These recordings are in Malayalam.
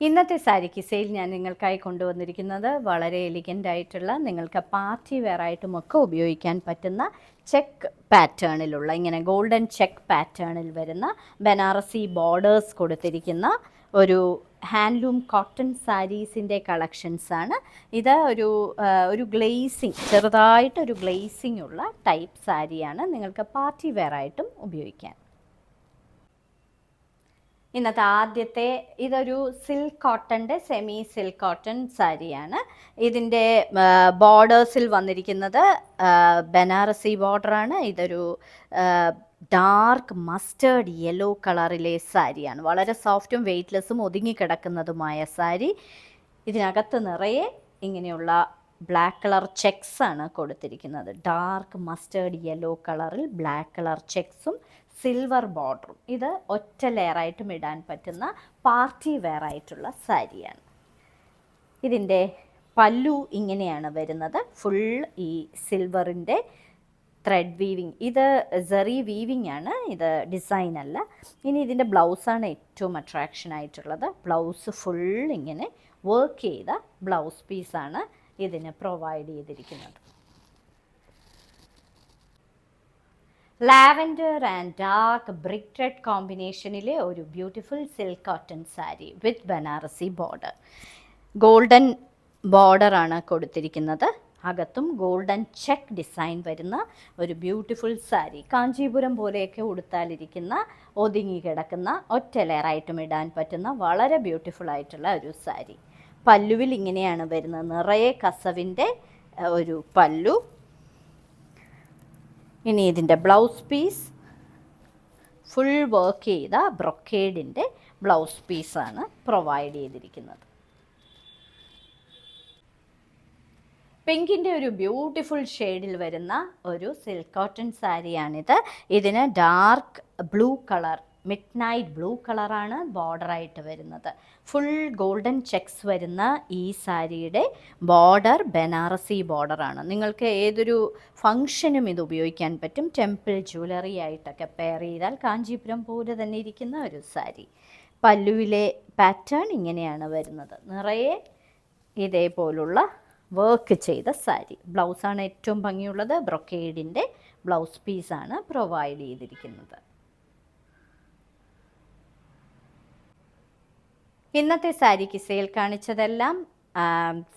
ഇന്നത്തെ സാരി കിസയിൽ ഞാൻ നിങ്ങൾക്കായി കൊണ്ടുവന്നിരിക്കുന്നത് വളരെ എലിഗൻ്റ് ആയിട്ടുള്ള നിങ്ങൾക്ക് പാർട്ടി വെയർ ആയിട്ടുമൊക്കെ ഉപയോഗിക്കാൻ പറ്റുന്ന ചെക്ക് പാറ്റേണിലുള്ള ഇങ്ങനെ ഗോൾഡൻ ചെക്ക് പാറ്റേണിൽ വരുന്ന ബനാറസി ബോർഡേഴ്സ് കൊടുത്തിരിക്കുന്ന ഒരു ഹാൻഡ്ലൂം കോട്ടൺ സാരീസിൻ്റെ കളക്ഷൻസാണ്. ഇത് ഒരു ഗ്ലേസിങ്, ചെറുതായിട്ടൊരു ഗ്ലേസിങ് ഉള്ള ടൈപ്പ് സാരിയാണ്. നിങ്ങൾക്ക് പാർട്ടി വെയർ ആയിട്ടും ഉപയോഗിക്കാൻ. ഇന്നത്തെ ആദ്യത്തെ ഇതൊരു സിൽക്ക് കോട്ടൻ്റെ സെമി സിൽക്ക് കോട്ടൺ സാരിയാണ്. ഇതിൻ്റെ ബോർഡേഴ്സിൽ വന്നിരിക്കുന്നത് ബനാറസി ബോർഡറാണ്. ഇതൊരു ഡാർക്ക് മസ്റ്റേർഡ് യെല്ലോ കളറിലെ സാരിയാണ്. വളരെ സോഫ്റ്റും വെയ്റ്റ്ലെസ്സും ഒതുങ്ങിക്കിടക്കുന്നതുമായ സാരി. ഇതിനകത്ത് നിറയെ ഇങ്ങനെയുള്ള ബ്ലാക്ക് കളർ ചെക്സ് ആണ് കൊടുത്തിരിക്കുന്നത്. ഡാർക്ക് മസ്റ്റേർഡ് യെല്ലോ കളറിൽ ബ്ലാക്ക് കളർ ചെക്സും സിൽവർ ബോർഡറും. ഇത് ഒറ്റ ലെയറായിട്ടും ഇടാൻ പറ്റുന്ന പാർട്ടി വെയർ ആയിട്ടുള്ള സാരിയാണ്. ഇതിൻ്റെ പല്ലു ഇങ്ങനെയാണ് വരുന്നത്. ഫുൾ ഈ സിൽവറിൻ്റെ ത്രെഡ് വീവിങ്. ഇത് സെറി വീവിങ് ആണ്, ഇത് ഡിസൈൻ അല്ല. ഇനി ഇതിൻ്റെ ബ്ലൗസാണ് ഏറ്റവും അട്രാക്ഷൻ ആയിട്ടുള്ളത്. ബ്ലൗസ് ഫുൾ ഇങ്ങനെ വർക്ക് ചെയ്ത ബ്ലൗസ് പീസാണ് ഇതിന് പ്രൊവൈഡ് ചെയ്തിരിക്കുന്നത്. Lavender and dark brick red കോമ്പിനേഷനിലെ ഒരു beautiful silk cotton sari with Banarasi border. Golden ബോർഡറാണ് കൊടുത്തിരിക്കുന്നത്. അകത്തും ഗോൾഡൻ ചെക്ക് ഡിസൈൻ വരുന്ന ഒരു ബ്യൂട്ടിഫുൾ സാരി. കാഞ്ചീപുരം പോലെയൊക്കെ ഉടുത്താലിരിക്കുന്ന, ഒതുങ്ങി കിടക്കുന്ന, ഒറ്റ ലെയറായിട്ടും ഇടാൻ പറ്റുന്ന വളരെ ബ്യൂട്ടിഫുൾ ആയിട്ടുള്ള ഒരു സാരി. പല്ലുവിൽ ഇങ്ങനെയാണ് വരുന്നത്. നിറയെ കസവിൻ്റെ ഒരു പല്ലു. ഇനി ഇതിൻ്റെ ബ്ലൗസ് പീസ് ഫുൾ വർക്ക് ചെയ്ത ബ്രൊക്കേഡിൻ്റെ ബ്ലൗസ് പീസാണ് പ്രൊവൈഡ് ചെയ്തിരിക്കുന്നത്. പിങ്കിൻ്റെ ഒരു ബ്യൂട്ടിഫുൾ ഷെയ്ഡിൽ വരുന്ന ഒരു സിൽക്ക് കോട്ടൺ സാരിയാണിത്. ഇതിന് dark blue colour, midnight blue കളറാണ് ബോർഡറായിട്ട് വരുന്നത്. ഫുൾ ഗോൾഡൻ ചെക്സ് വരുന്ന ഈ സാരിയുടെ ബോർഡർ ബനാറസി ബോർഡറാണ്. നിങ്ങൾക്ക് ഏതൊരു ഫങ്ഷനും ഇത് ഉപയോഗിക്കാൻ പറ്റും. ടെമ്പിൾ ജ്വല്ലറി ആയിട്ടൊക്കെ പെയർ ചെയ്താൽ കാഞ്ചീപുരം പോലെ തന്നെ ഇരിക്കുന്ന ഒരു സാരി. പല്ലുവിലെ പാറ്റേൺ ഇങ്ങനെയാണ് വരുന്നത്. നിറയെ ഇതേപോലുള്ള വർക്ക് ചെയ്ത സാരി. ബ്ലൗസാണ് ഏറ്റവും ഭംഗിയുള്ളത്. ബ്രൊക്കേഡിൻ്റെ ബ്ലൗസ് പീസാണ് പ്രൊവൈഡ് ചെയ്തിരിക്കുന്നത്. ഇന്നത്തെ സാരി കിസയിൽ കാണിച്ചതെല്ലാം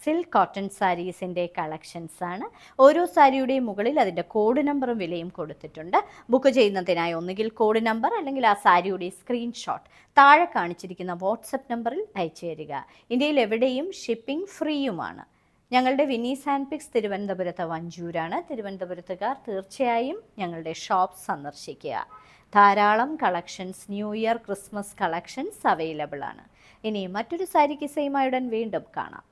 സിൽക്ക് കോട്ടൺ സാരീസിൻ്റെ കളക്ഷൻസാണ്. ഓരോ സാരിയുടെയും മുകളിൽ അതിൻ്റെ കോഡ് നമ്പറും വിലയും കൊടുത്തിട്ടുണ്ട്. ബുക്ക് ചെയ്യുന്നതിനായി ഒന്നുകിൽ കോഡ് നമ്പർ അല്ലെങ്കിൽ ആ സാരിയുടെ സ്ക്രീൻഷോട്ട് താഴെ കാണിച്ചിരിക്കുന്ന വാട്സപ്പ് നമ്പറിൽ അയച്ചു തരിക. ഇന്ത്യയിൽ എവിടെയും ഷിപ്പിംഗ് ഫ്രീയുമാണ്. ഞങ്ങളുടെ വിനീസ് ഹാൻഡ് പിക്സ് തിരുവനന്തപുരത്ത് വഞ്ചൂരാണ്. തിരുവനന്തപുരത്തുകാർ തീർച്ചയായും ഞങ്ങളുടെ ഷോപ്പ് സന്ദർശിക്കുക. ധാരാളം collections, new year Christmas collections available ആണ്. ഇനി മറ്റൊരു സാരി കിസയുമായി ഉടൻ വീണ്ടും കാണാം.